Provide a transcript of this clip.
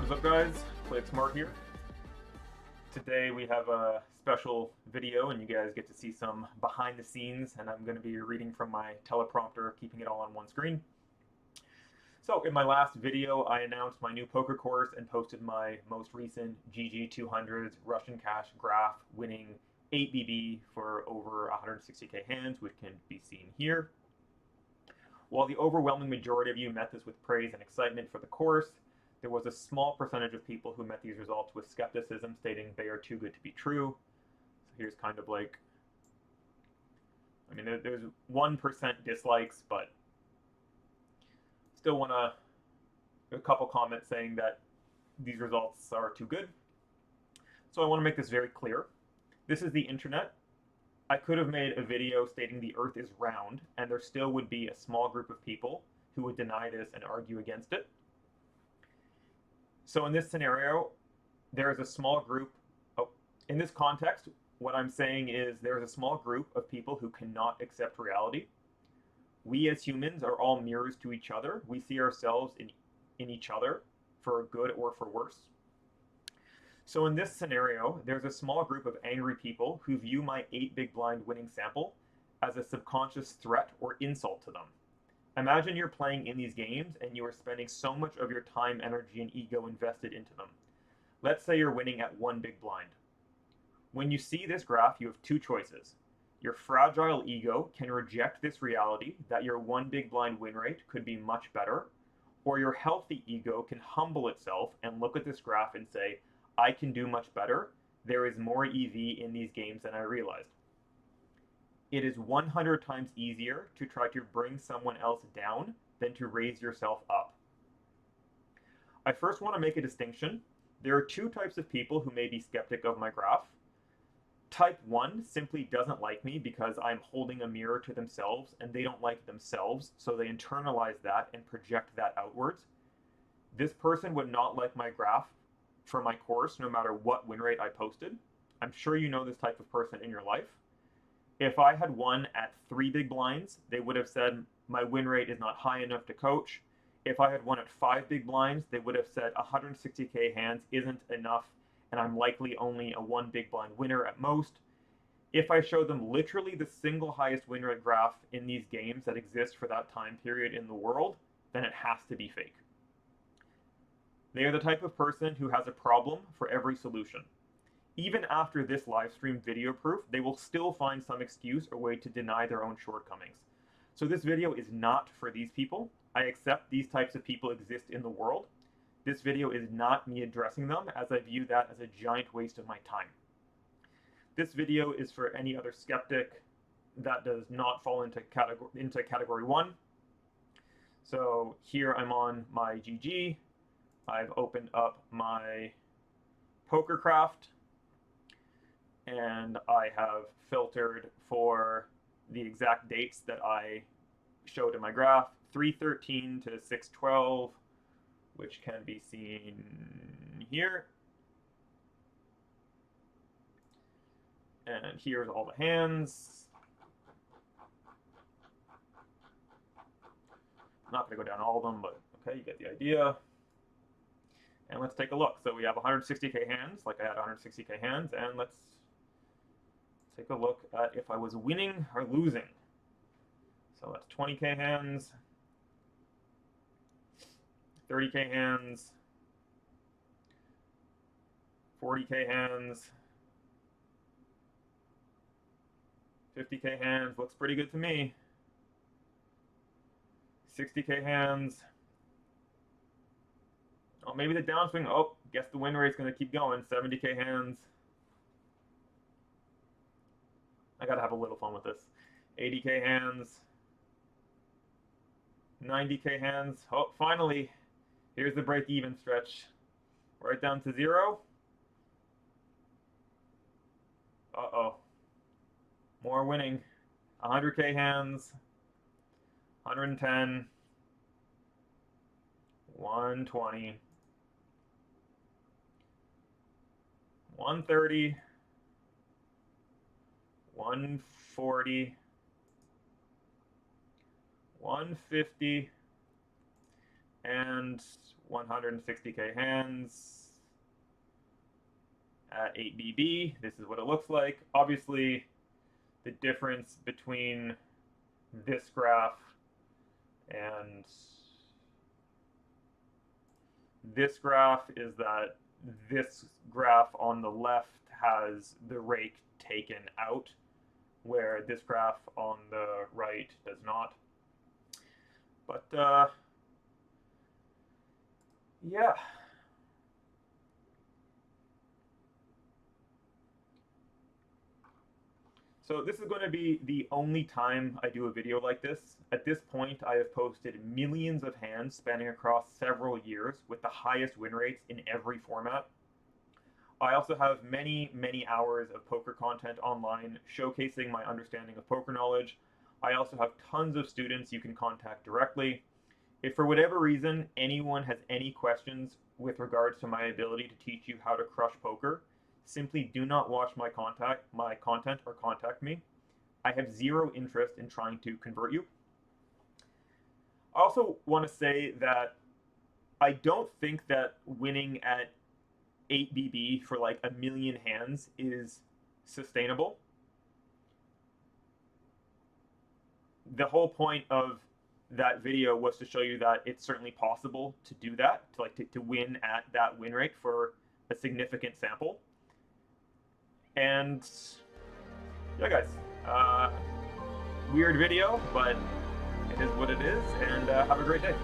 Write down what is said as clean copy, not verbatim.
What's up, guys? Played Smart here. Today we have a special video and you guys get to see some behind the scenes, and I'm going to be reading from my teleprompter, keeping it all on one screen. So in my last video I announced my new poker course and posted my most recent GG 200s Russian cash graph winning 8 BB for over 160k hands, which can be seen here. While the overwhelming majority of you met this with praise and excitement for the course, there was a small percentage of people who met these results with skepticism, stating they are too good to be true. So here's kind of like, I mean, there's 1% dislikes, but still want a couple comments saying that these results are too good. So I want to make this very clear. This is the internet. I could have made a video stating the earth is round, and there still would be a small group of people who would deny this and argue against it. So in this scenario, there is a small group. In this context, what I'm saying is there is a small group of people who cannot accept reality. We as humans are all mirrors to each other. We see ourselves in each other for good or for worse. So in this scenario, there's a small group of angry people who view my 8 big blind winning sample as a subconscious threat or insult to them. Imagine you're playing in these games and you are spending so much of your time, energy, and ego invested into them. Let's say you're winning at 1 big blind. When you see this graph, you have two choices. Your fragile ego can reject this reality that your 1 big blind win rate could be much better, or your healthy ego can humble itself and look at this graph and say, I can do much better. There is more EV in these games than I realized. It is 100 times easier to try to bring someone else down than to raise yourself up. I first want to make a distinction. There are two types of people who may be skeptic of my graph. Type 1 simply doesn't like me because I'm holding a mirror to themselves and they don't like themselves, so they internalize that and project that outwards. This person would not like my graph for my course no matter what win rate I posted. I'm sure you know this type of person in your life. If I had won at 3 big blinds, they would have said my win rate is not high enough to coach. If I had won at 5 big blinds, they would have said 160k hands isn't enough and I'm likely only a 1 big blind winner at most. If I showed them literally the single highest win rate graph in these games that exist for that time period in the world, then it has to be fake. They are the type of person who has a problem for every solution. Even after this live stream video proof, they will still find some excuse or way to deny their own shortcomings. So this video is not for these people. I accept these types of people exist in the world. This video is not me addressing them, as I view that as a giant waste of my time. This video is for any other skeptic that does not fall into category 1. So here I'm on my GG. I've opened up my PokerCraft, and I have filtered for the exact dates that I showed in my graph, 3/13 to 6/12, which can be seen here. And here's all the hands. I'm not going to go down all of them, but okay, you get the idea. And let's take a look. So we have 160k hands, like I had 160k hands, and let's take a look at if I was winning or losing. So that's 20k hands, 30k hands, 40k hands, 50k hands, looks pretty good to me. 60k hands. Oh, maybe the downswing. Oh, guess the win rate's going to keep going. 70k hands. I got to have a little fun with this. 80k hands. 90k hands. Oh, finally. Here's the break-even stretch. Right down to 0. Uh-oh. More winning. 100k hands. 110. 120. 130, 140, 150, and 160k hands at 8 BB. This is what it looks like. Obviously, the difference between this graph and this graph is that this graph on the left has the rake taken out, where this graph on the right does not. But yeah. So this is going to be the only time I do a video like this. At this point, I have posted millions of hands spanning across several years with the highest win rates in every format. I also have many, many hours of poker content online showcasing my understanding of poker knowledge. I also have tons of students you can contact directly. If for whatever reason anyone has any questions with regards to my ability to teach you how to crush poker, simply do not watch my content or contact me. I have zero interest in trying to convert you. I also want to say that I don't think that winning at 8 BB for like a million hands is sustainable. The whole point of that video was to show you that it's certainly possible to do that, to win at that win rate for a significant sample. And yeah, guys, weird video, but it is what it is, and have a great day.